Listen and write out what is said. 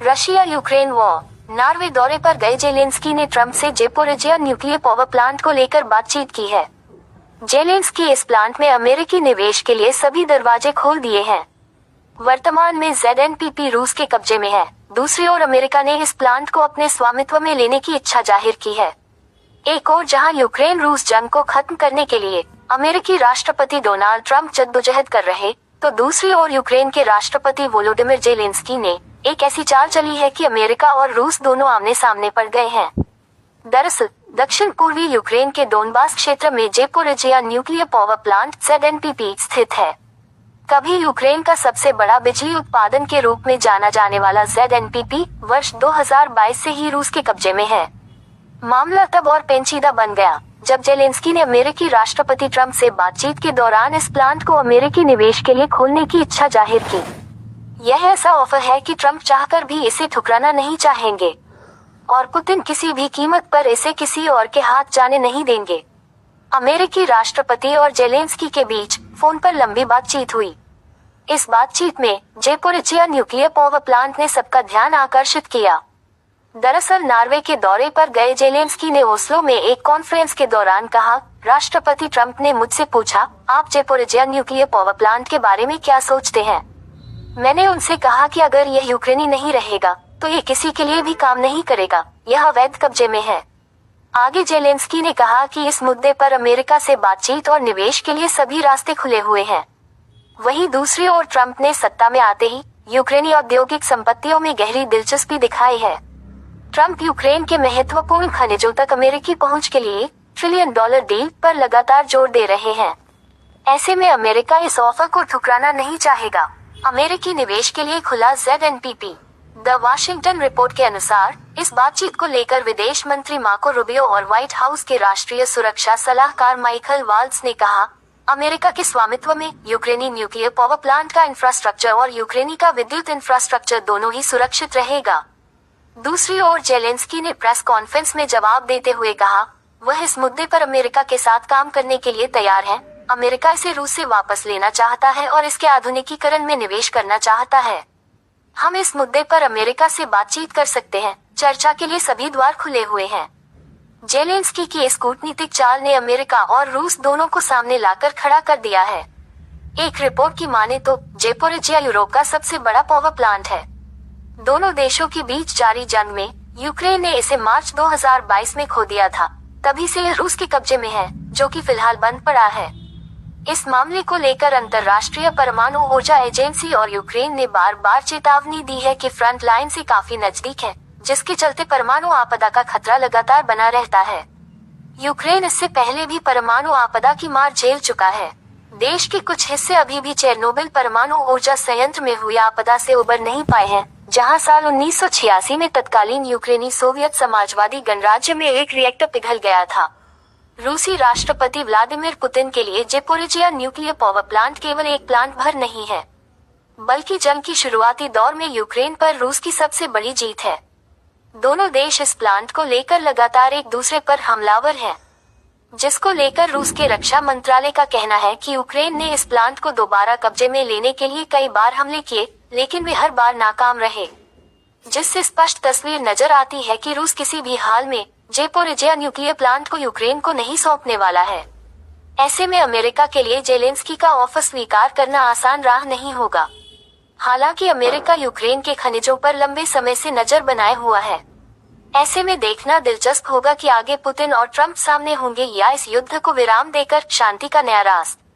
Russia Ukraine war. Norway दौरे पर गए जेलेंस्की ने ट्रंप से ज़ेपोरिजिया न्यूक्लियर पावर प्लांट को लेकर बातचीत की है। जेलेंस्की इस प्लांट में अमेरिकी निवेश के लिए सभी दरवाजे खोल दिए हैं। वर्तमान में ZNPP रूस के कब्जे में है। दूसरी ओर अमेरिका ने इस प्लांट को अपने स्वामित्व में लेने की इच्छा जाहिर की है। एक ओर जहां यूक्रेन रूस जंग को खत्म करने के लिए अमेरिकी राष्ट्रपति डोनाल्ड ट्रंप जद्दोजहद कर रहे, तो दूसरी ओर यूक्रेन के राष्ट्रपति वोलोडिमिर जेलेंस्की ने एक ऐसी चाल चली है कि अमेरिका और रूस दोनों आमने सामने पड़ गए हैं। दरअसल दक्षिण पूर्वी यूक्रेन के डोनबास क्षेत्र में Zaporizhzhia nuclear power plant ZNPP स्थित है। कभी यूक्रेन का सबसे बड़ा बिजली उत्पादन के रूप में जाना जाने वाला ZNPP वर्ष 2022 से ही रूस के कब्जे में है। मामला तब और पेचीदा बन गया जब जेलेंस्की ने अमेरिकी राष्ट्रपति ट्रंप से बातचीत के दौरान इस प्लांट को अमेरिकी निवेश के लिए खोलने की इच्छा जाहिर की। यह ऐसा ऑफर है कि ट्रंप चाहकर भी इसे ठुकराना नहीं चाहेंगे और पुतिन किसी भी कीमत पर इसे किसी और के हाथ जाने नहीं देंगे। अमेरिकी राष्ट्रपति और जेलेंस्की के बीच फोन पर लंबी बातचीत हुई। इस बातचीत में ज़ेपोरिजिया न्यूक्लियर पावर प्लांट ने सबका ध्यान आकर्षित किया। दरअसल नॉर्वे के दौरे पर गए जेलेंस्की ने ओस्लो में एक कॉन्फ्रेंस के दौरान कहा, राष्ट्रपति ट्रंप ने मुझसे पूछा, आप ज़ेपोरिजिया न्यूक्लियर पावर प्लांट के बारे में क्या सोचते हैं। मैंने उनसे कहा कि अगर यह यूक्रेनी नहीं रहेगा तो ये किसी के लिए भी काम नहीं करेगा, यह अवैध कब्जे में है। आगे जेलेंस्की ने कहा कि इस मुद्दे पर अमेरिका से बातचीत और निवेश के लिए सभी रास्ते खुले हुए हैं। वहीं दूसरी ओर ट्रंप ने सत्ता में आते ही यूक्रेनी औद्योगिक संपत्तियों में गहरी दिलचस्पी दिखाई है। ट्रंप यूक्रेन के महत्वपूर्ण खनिजों तक अमेरिकी पहुंच के लिए $1 ट्रिलियन डील पर लगातार जोर दे रहे हैं। ऐसे में अमेरिका इस ऑफर को ठुकराना नहीं चाहेगा। अमेरिकी निवेश के लिए खुला ZNPP। द वाशिंगटन रिपोर्ट के अनुसार इस बातचीत को लेकर विदेश मंत्री मार्को रूबियो और व्हाइट हाउस के राष्ट्रीय सुरक्षा सलाहकार माइकल वाल्ट्ज ने कहा, अमेरिका के स्वामित्व में यूक्रेनी न्यूक्लियर पावर प्लांट का इंफ्रास्ट्रक्चर और यूक्रेनी का विद्युत इंफ्रास्ट्रक्चर दोनों ही सुरक्षित रहेगा। दूसरी ओर जेलेंस्की ने प्रेस कॉन्फ्रेंस में जवाब देते हुए कहा, वह इस मुद्दे पर अमेरिका के साथ काम करने के लिए तैयार है। अमेरिका इसे रूस से वापस लेना चाहता है और इसके आधुनिकीकरण में निवेश करना चाहता है। हम इस मुद्दे पर अमेरिका से बातचीत कर सकते हैं। चर्चा के लिए सभी द्वार खुले हुए हैं। जेलेंस्की की इस कूटनीतिक चाल ने अमेरिका और रूस दोनों को सामने लाकर खड़ा कर दिया है। एक रिपोर्ट की माने तो ज़ेपोरिजिया यूरोप का सबसे बड़ा पावर प्लांट है। दोनों देशों के बीच जारी जंग में यूक्रेन ने इसे मार्च 2022 में खो दिया था। तभी से यह रूस के कब्जे में है, जो कि फिलहाल बंद पड़ा है। इस मामले को लेकर अंतर्राष्ट्रीय परमाणु ऊर्जा एजेंसी और यूक्रेन ने बार बार चेतावनी दी है कि फ्रंट लाइन से काफी नजदीक है, जिसके चलते परमाणु आपदा का खतरा लगातार बना रहता है। यूक्रेन इससे पहले भी परमाणु आपदा की मार झेल चुका है। देश के कुछ हिस्से अभी भी चेरनोबिल परमाणु ऊर्जा संयंत्र में हुई आपदा से उबर नहीं पाए हैं, जहां साल 1986 में तत्कालीन यूक्रेनी सोवियत समाजवादी गणराज्य में एक रिएक्टर पिघल गया था। रूसी राष्ट्रपति व्लादिमीर पुतिन के लिए ज़ेपोरिजिया न्यूक्लियर पावर प्लांट केवल एक प्लांट भर नहीं है, बल्कि जंग की शुरुआती दौर में यूक्रेन पर रूस की सबसे बड़ी जीत है। दोनों देश इस प्लांट को लेकर लगातार एक दूसरे पर हमलावर हैं, जिसको लेकर रूस के रक्षा मंत्रालय का कहना है कि यूक्रेन ने इस प्लांट को दोबारा कब्जे में लेने के लिए कई बार हमले किए, लेकिन वे हर बार नाकाम रहे, जिससे स्पष्ट तस्वीर नजर आती है कि रूस किसी भी हाल में ज़ेपोरिजिया न्यूक्लियर प्लांट को यूक्रेन को नहीं सौंपने वाला है। ऐसे में अमेरिका के लिए जेलेंस्की का ऑफर स्वीकार करना आसान राह नहीं होगा। हालांकि अमेरिका यूक्रेन के खनिजों पर लंबे समय से नजर बनाए हुआ है। ऐसे में देखना दिलचस्प होगा कि आगे पुतिन और ट्रंप सामने होंगे या इस युद्ध को विराम देकर शांति का नया रास्ता